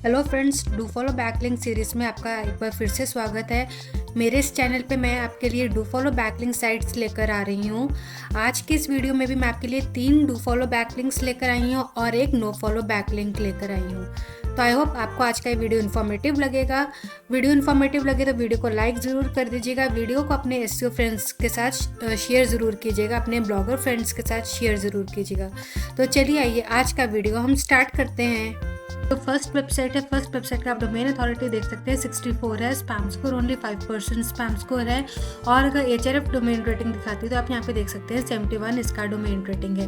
Hello friends, do follow backlink series में आपका एक बार फिर से स्वागत है। मेरे इस चैनल पे मैं आपके लिए डू फॉलो बैकलिंक साइट्स लेकर आ रही हूँ। आज की इस वीडियो में भी मैं आपके लिए 3 डू फॉलो बैकलिंक्स लेकर आई हूँ और एक नो फॉलो बैकलिंक लेकर आई हूँ। तो आई होप आपको आज का ये वीडियो इन्फॉर्मेटिव लगेगा। वीडियो इन्फॉर्मेटिव लगे तो वीडियो को लाइक ज़रूर कर दीजिएगा। वीडियो को अपने एसईओ फ्रेंड्स के साथ शेयर ज़रूर कीजिएगा, अपने ब्लॉगर फ्रेंड्स के साथ शेयर ज़रूर कीजिएगा। तो चलिए आइए आज का वीडियो हम स्टार्ट करते हैं। तो फर्स्ट वेबसाइट का आप डोमेन अथॉरिटी देख सकते हैं 64 है, spam score only 5% spam score है। और अगर एचआरएफ डोमेन रेटिंग दिखाती है तो आप यहाँ पे देख सकते हैं 71 इसका डोमेन रेटिंग है।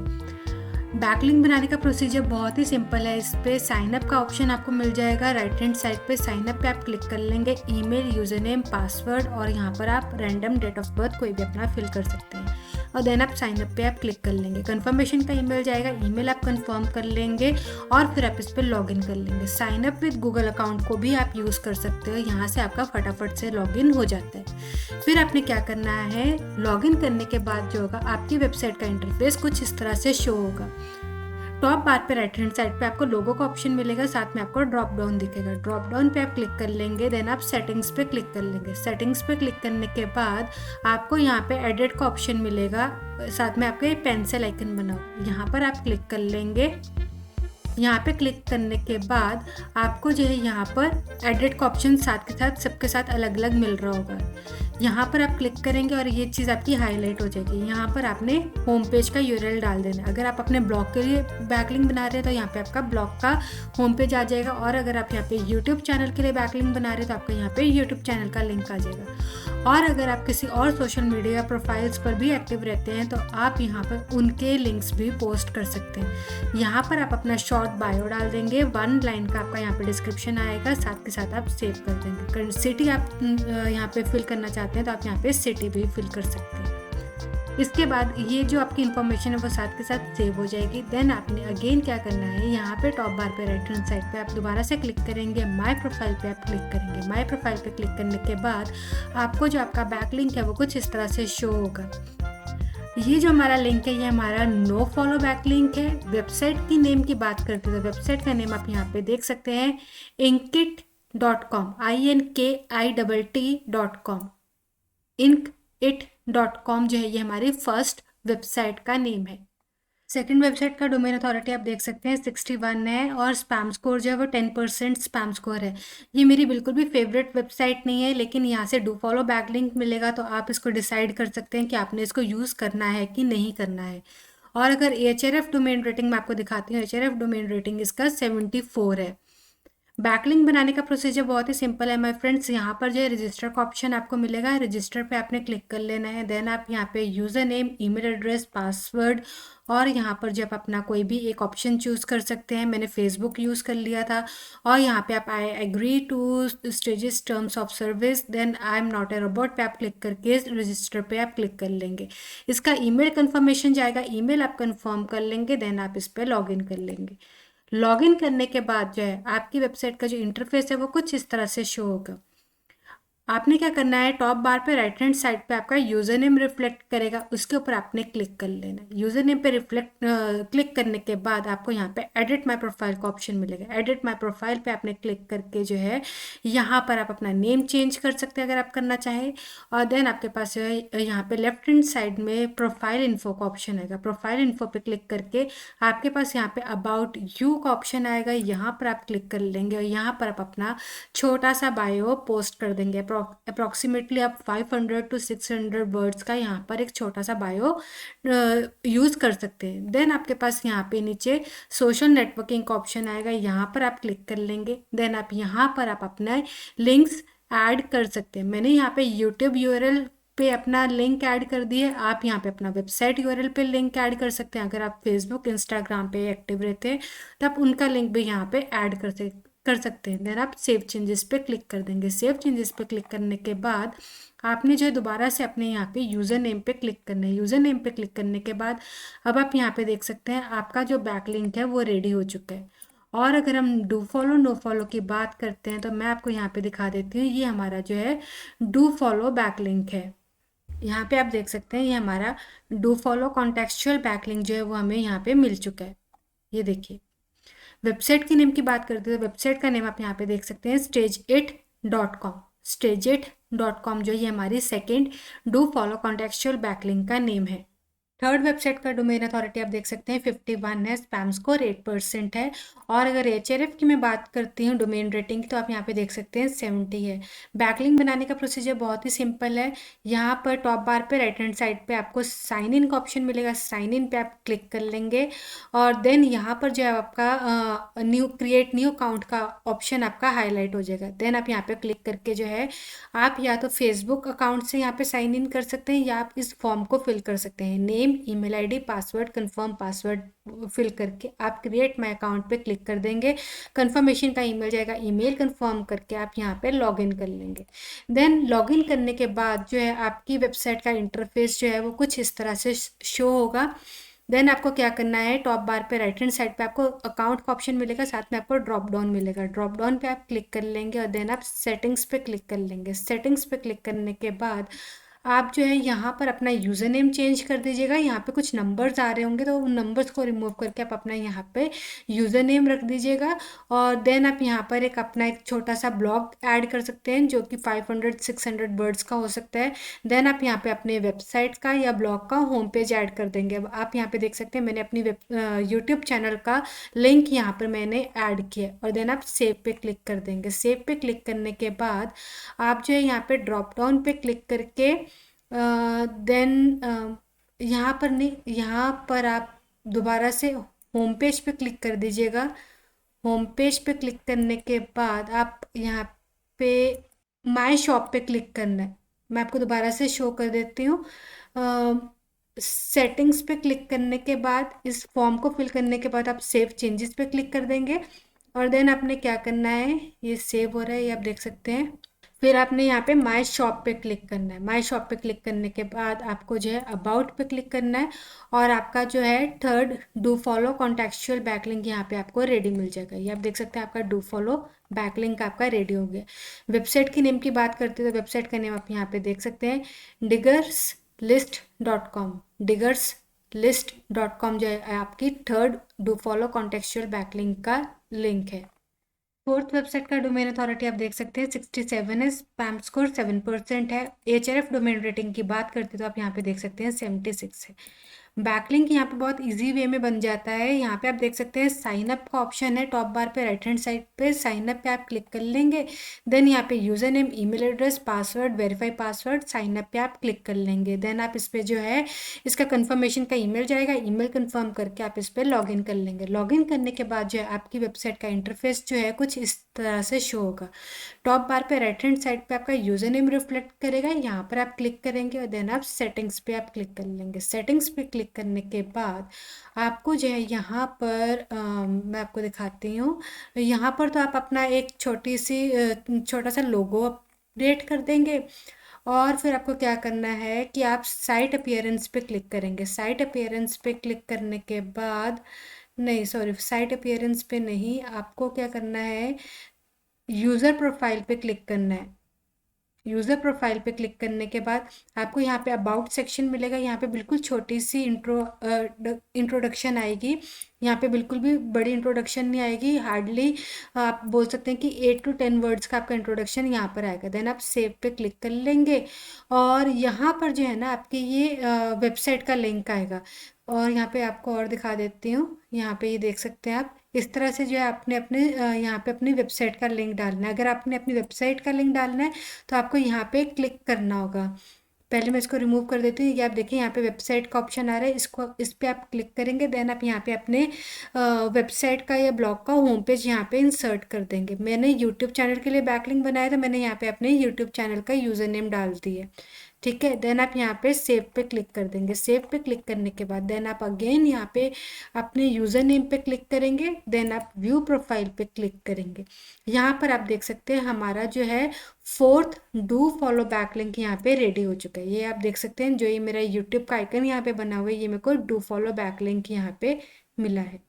बैकलिंक बनाने का प्रोसीजर बहुत ही सिंपल है। इस पे साइन अप का ऑप्शन आपको मिल जाएगा। राइट हैंड साइड पे साइन अप पे आप क्लिक कर लेंगे, ईमेल, यूजर नेम, पासवर्ड और यहाँ पर आप रैंडम डेट ऑफ बर्थ कोई भी अपना फिल कर सकते हैं और देन आप साइन अप पे आप क्लिक कर लेंगे। कंफर्मेशन का ईमेल जाएगा, ईमेल आप कंफर्म कर लेंगे और फिर आप इस पर लॉगिन कर लेंगे। Sign up with Google account को भी आप यूज़ कर सकते हो, यहाँ से आपका फटाफट से लॉगिन हो जाता है। फिर आपने क्या करना है, लॉगिन करने के बाद जो होगा आपकी वेबसाइट का इंटरफेस कुछ इस तरह से शो होगा। टॉप बार पे राइट हैंड साइड पे आपको लोगो का ऑप्शन मिलेगा, साथ में आपको ड्रॉप डाउन दिखेगा। ड्रॉप डाउन पे आप क्लिक कर लेंगे, देन आप सेटिंग्स पे क्लिक कर लेंगे। सेटिंग्स पे क्लिक करने के बाद आपको यहाँ पे एडिट का ऑप्शन मिलेगा, साथ में आपके पेंसिल आइकन बना हो, यहाँ पर आप क्लिक कर लेंगे। यहाँ पे क्लिक करने के बाद आपको जो है यहाँ पर एडिट का ऑप्शन साथ के साथ सबके साथ अलग अलग मिल रहा होगा। यहाँ पर आप क्लिक करेंगे और ये चीज़ आपकी हाईलाइट हो जाएगी। यहाँ पर आपने होम पेज का यूआरएल डाल देना है। अगर आप अपने ब्लॉग के लिए बैकलिंक बना रहे हैं तो यहाँ पे आपका ब्लॉग का होम पेज आ जाएगा, और अगर आप यहाँ पे यूट्यूब चैनल के लिए बैकलिंक बना रहे हैं तो आपका यहाँ पे यूट्यूब चैनल का लिंक आ जाएगा। और अगर आप किसी और सोशल मीडिया प्रोफाइल्स पर भी एक्टिव रहते हैं तो आप यहाँ पर उनके लिंक्स भी पोस्ट कर सकते हैं। यहाँ पर आप अपना शॉर्ट बायो डाल देंगे, 1 लाइन का आपका यहाँ पे डिस्क्रिप्शन आएगा, साथ के साथ आप सेव कर देंगे। सिटी आप यहाँ पे फिल करना चाहते हैं तो आप यहाँ पे सिटी भी फिल कर सकते हैं। इसके बाद ये जो आपकी इन्फॉर्मेशन है वो साथ के साथ सेव हो जाएगी। देन आपने अगेन क्या करना है, यहाँ पे टॉप बार पे राइट हैंड साइड पे आप दोबारा से क्लिक करेंगे, माय प्रोफाइल पे आप क्लिक करेंगे। माय प्रोफाइल पे क्लिक करने के बाद आपको जो आपका बैकलिंक है वो कुछ इस तरह से शो होगा। ये जो हमारा लिंक है ये हमारा नो फॉलो बैक लिंक है। वेबसाइट की नेम की बात करते हैं तो वेबसाइट का नेम आप यहाँ पे देख सकते हैं, inkit.com, INKITT.com। inkit.com जो है ये हमारी फर्स्ट वेबसाइट का नेम है। सेकंड वेबसाइट का डोमेन अथॉरिटी आप देख सकते हैं 61 है और स्पैम स्कोर जो है वो 10% स्पैम स्कोर है। ये मेरी बिल्कुल भी फेवरेट वेबसाइट नहीं है, लेकिन यहाँ से डू फॉलो बैकलिंक मिलेगा तो आप इसको डिसाइड कर सकते हैं कि आपने इसको यूज़ करना है कि नहीं करना है। और अगर एचआरएफ डोमेन रेटिंग मैं आपको दिखाती हूँ, एचआरएफ डोमेन रेटिंग इसका 74 है। बैकलिंक बनाने का प्रोसीजर बहुत ही सिंपल है माय फ्रेंड्स। यहाँ पर जो है रजिस्टर का ऑप्शन आपको मिलेगा, रजिस्टर पे आपने क्लिक कर लेना है। देन आप यहाँ पे user name, email address, password और यहाँ पर जो आप अपना कोई भी एक ऑप्शन चूज़ कर सकते हैं। मैंने फेसबुक यूज़ कर लिया था। और यहाँ पे आप I agree to stages terms of service, then I am not a robot पे आप क्लिक करके रजिस्टर पे आप क्लिक कर लेंगे। इसका ईमेल कन्फर्मेशन जाएगा, ईमेल आप कन्फर्म कर लेंगे, देन आप इस पर लॉग इन कर लेंगे। लॉगिन करने के बाद जो है आपकी वेबसाइट का जो इंटरफेस है वो कुछ इस तरह से शो होगा। आपने क्या करना है, टॉप बार पे राइट हैंड साइड पे आपका यूज़र नेम रिफ्लेक्ट करेगा, उसके ऊपर आपने क्लिक कर लेना है। यूज़र नेम पे क्लिक करने के बाद आपको यहाँ पे एडिट माय प्रोफाइल का ऑप्शन मिलेगा। एडिट माय प्रोफाइल पे आपने क्लिक करके जो है यहाँ पर आप अपना नेम चेंज कर सकते हैं अगर आप करना चाहें। और देन आपके पास जो है यहाँ पे लेफ्ट हैंड साइड में प्रोफाइल इन्फो का ऑप्शन आएगा। प्रोफाइल इन्फो पे क्लिक करके आपके पास यहाँ पे अबाउट यू का ऑप्शन आएगा, यहाँ पर आप क्लिक कर लेंगे और यहाँ पर आप अपना छोटा सा बायो पोस्ट कर देंगे। अप्रॉक्सीमेटली आप 500 to 600 वर्ड्स का यहाँ पर एक छोटा सा बायो यूज़ कर सकते हैं। देन आपके पास यहाँ पे नीचे सोशल नेटवर्किंग का ऑप्शन आएगा, यहाँ पर आप क्लिक कर लेंगे। देन आप यहाँ पर आप अपना लिंक्स ऐड कर सकते हैं। मैंने यहाँ पे यूट्यूब यूआरएल पे अपना लिंक ऐड कर दिए, आप यहाँ पे अपना वेबसाइट यूआरएल पे लिंक ऐड कर सकते हैं। अगर आप फेसबुक, इंस्टाग्राम पे एक्टिव रहते हैं तो आप उनका लिंक भी यहाँ पे ऐड कर सकते हैं। देन आप सेव चेंजेस पे क्लिक कर देंगे। सेव चेंजेस पे क्लिक करने के बाद आपने जो है दोबारा से अपने यहाँ पे यूज़र नेम पे क्लिक करना है। यूज़र नेम पे क्लिक करने के बाद अब आप यहाँ पे देख सकते हैं आपका जो बैकलिंक है वो रेडी हो चुका है। और अगर हम डू फॉलो नो फॉलो की बात करते हैं तो मैं आपको यहाँ पे दिखा देती हूँ, ये हमारा जो है डू फॉलो बैकलिंक है। यहाँ पे आप देख सकते हैं ये हमारा डू फॉलो कॉन्टेक्चुअल बैकलिंक जो है वो हमें यहाँ पे मिल चुका है। ये देखिए वेबसाइट की नेम की बात करते हैं तो वेबसाइट का नेम आप यहाँ पे देख सकते हैं stageit.com। stageit.com जो ये हमारी second do follow contextual backlink का नेम है। थर्ड वेबसाइट का डोमेन अथॉरिटी आप देख सकते हैं 51 है, स्पैम स्कोर 8% है। और अगर एचआरएफ की मैं बात करती हूँ डोमेन रेटिंग की, तो आप यहाँ पे देख सकते हैं 70 है। बैकलिंक बनाने का प्रोसीजर बहुत ही सिंपल है। यहाँ पर टॉप बार पे राइट हैंड साइड पे आपको साइन इन का ऑप्शन मिलेगा, साइन इन पे आप क्लिक कर लेंगे और देन यहाँ पर जो है आपका न्यू क्रिएट न्यू अकाउंट का ऑप्शन आपका हाईलाइट हो जाएगा। देन आप यहाँ पे क्लिक करके जो है आप या तो फेसबुक अकाउंट से यहाँ पे साइन इन कर सकते हैं या आप इस फॉर्म को फिल कर सकते हैं। Name, email ID, password, confirm password fill करके आप क्रिएट माय अकाउंट पे क्लिक कर देंगे। कंफर्मेशन का ईमेल जाएगा, ईमेल कंफर्म करके आप यहाँ पे लॉगिन कर लेंगे। देन लॉगिन करने के बाद जो है आपकी वेबसाइट का इंटरफेस जो है वो कुछ इस तरह से शो होगा। देन आपको क्या करना है, टॉप बार पे राइट हैंड साइड पे आपको अकाउंट का ऑप्शन मिलेगा, साथ में आपको ड्रॉप डाउन मिलेगा। ड्रॉप डाउन पे आप क्लिक कर लेंगे और देन आप सेटिंग्स पे क्लिक कर लेंगे। सेटिंग्स पे क्लिक करने के बाद आप जो है यहाँ पर अपना यूज़र नेम चेंज कर दीजिएगा। यहाँ पे कुछ नंबर्स आ रहे होंगे तो उन नंबर्स को रिमूव करके आप अपना यहाँ पे यूज़र नेम रख दीजिएगा। और देन आप यहाँ पर अपना एक छोटा सा ब्लॉग ऐड कर सकते हैं जो कि 500-600 वर्ड्स का हो सकता है। देन आप यहाँ पे अपने वेबसाइट का या ब्लॉग का होम पेज ऐड कर देंगे। अब आप यहाँ पे देख सकते हैं मैंने अपनी यूट्यूब चैनल का लिंक यहाँ पर मैंने ऐड किया और देन आप सेव पे क्लिक कर देंगे। सेव पे क्लिक करने के बाद आप जो है यहाँ पे ड्रॉप डाउन पे क्लिक करके देन यहाँ पर नहीं, यहाँ पर आप दोबारा से होम पेज पे क्लिक कर दीजिएगा। होम पेज पे क्लिक करने के बाद आप यहाँ पे माय शॉप पे क्लिक करना है। मैं आपको दोबारा से शो कर देती हूँ। सेटिंग्स पे क्लिक करने के बाद इस फॉर्म को फिल करने के बाद आप सेव चेंजेस पे क्लिक कर देंगे और देन आपने क्या करना है, ये सेव हो रहा है ये आप देख सकते हैं। फिर आपने यहाँ पे माय शॉप पे क्लिक करना है। माय शॉप पे क्लिक करने के बाद आपको जो है अबाउट पे क्लिक करना है और आपका जो है third do follow contextual backlink यहाँ पे आपको रेडी मिल जाएगा। ये आप देख सकते हैं आपका डू फॉलो बैकलिंक आपका रेडी हो गया। वेबसाइट की नेम की बात करते हैं तो वेबसाइट का नेम आप यहाँ पे देख सकते हैं diggerslist.com। diggerslist.com जो है आपकी third do follow contextual backlink का लिंक है। फोर्थ वेबसाइट का डोमेन अथॉरिटी आप देख सकते हैं 67 है, स्पैम स्कोर 7% है। एचआरएफ डोमेन रेटिंग की बात करते तो आप यहाँ पे देख सकते हैं 76 है। बैकलिंक यहाँ पे बहुत इजी वे में बन जाता है। यहाँ पे आप देख सकते हैं साइन अप का ऑप्शन है टॉप बार पे राइट हैंड साइड पे। साइन अप पे आप क्लिक कर लेंगे। देन यहाँ पे user name, email address, password, verify password, sign up पे आप क्लिक कर लेंगे। देन आप इस पे जो है इसका कंफर्मेशन का ईमेल जाएगा, ईमेल कंफर्म करके आप इस पे लॉगिन कर लेंगे। लॉगिन करने के बाद जो है आपकी वेबसाइट का इंटरफेस जो है कुछ इस तरह से शो होगा। टॉप बार पे राइट हैंड साइड पे आपका यूजर नेम रिफ्लेक्ट करेगा, यहाँ पर आप क्लिक करेंगे और देन आप सेटिंग्स पे आप क्लिक कर लेंगे। सेटिंग्स पे क्लिक करने के बाद आपको जो है यहाँ पर मैं आपको दिखाती हूँ। यहाँ पर तो आप अपना एक छोटा सा लोगो अपडेट कर देंगे और फिर आपको क्या करना है कि आप साइट अपीयरेंस पे क्लिक करेंगे। साइट अपीयरेंस पे क्लिक करने के बाद नहीं, सॉरी, साइट अपीयरेंस पे नहीं, आपको क्या करना है, यूज़र प्रोफाइल पे क्लिक करना है। यूज़र प्रोफाइल पे क्लिक करने के बाद आपको यहाँ पे अबाउट सेक्शन मिलेगा। यहाँ पे बिल्कुल छोटी सी इंट्रोडक्शन आएगी। यहाँ पे बिल्कुल भी बड़ी इंट्रोडक्शन नहीं आएगी, हार्डली आप बोल सकते हैं कि 8 to 10 वर्ड्स का आपका इंट्रोडक्शन यहाँ पर आएगा। देन आप सेव पे क्लिक कर लेंगे और यहाँ पर जो है ना आपके ये वेबसाइट का लिंक आएगा। और यहाँ पे आपको और दिखा देती हूँ, यहाँ पे ये देख सकते हैं आप इस तरह से जो है आपने अपने यहाँ पे अपनी वेबसाइट का लिंक डालना है। अगर आपने अपनी वेबसाइट का लिंक डालना है तो आपको यहाँ पे क्लिक करना होगा। पहले मैं इसको रिमूव कर देती हूँ। ये आप देखिए यहाँ पे वेबसाइट का ऑप्शन आ रहा है, इस पे आप क्लिक करेंगे। देन आप यहाँ पे अपने वेबसाइट का या ब्लॉग का होम पेज यहाँ पे इंसर्ट कर देंगे। मैंने यूट्यूब चैनल के लिए बैकलिंक बनाया था, मैंने यहाँ पे अपने यूट्यूब चैनल का यूज़र नेम डाल दिया, ठीक है। देन आप यहाँ पे सेव पे क्लिक कर देंगे। सेव पे क्लिक करने के बाद देन आप अगेन यहाँ पे अपने यूज़र नेम पे क्लिक करेंगे। देन आप व्यू प्रोफाइल पे क्लिक करेंगे। यहाँ पर आप देख सकते हैं हमारा जो है फोर्थ डू फॉलो बैकलिंक यहाँ पे रेडी हो चुका है। ये आप देख सकते हैं जो ये मेरा यूट्यूब का आइकन यहाँ पे बना हुआ है, ये मेरे को डू फॉलो बैकलिंक यहाँ पे मिला है।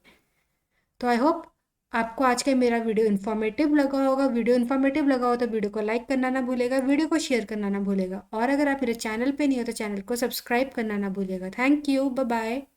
तो आई होप आपको आज का मेरा वीडियो इन्फॉर्मेटिव लगा होगा। वीडियो इन्फॉर्मेटिव लगा हो तो वीडियो को लाइक करना ना भूलेगा, वीडियो को शेयर करना ना भूलेगा और अगर आप मेरे चैनल पे नहीं हो तो चैनल को सब्सक्राइब करना ना भूलेगा। Thank you, bye bye.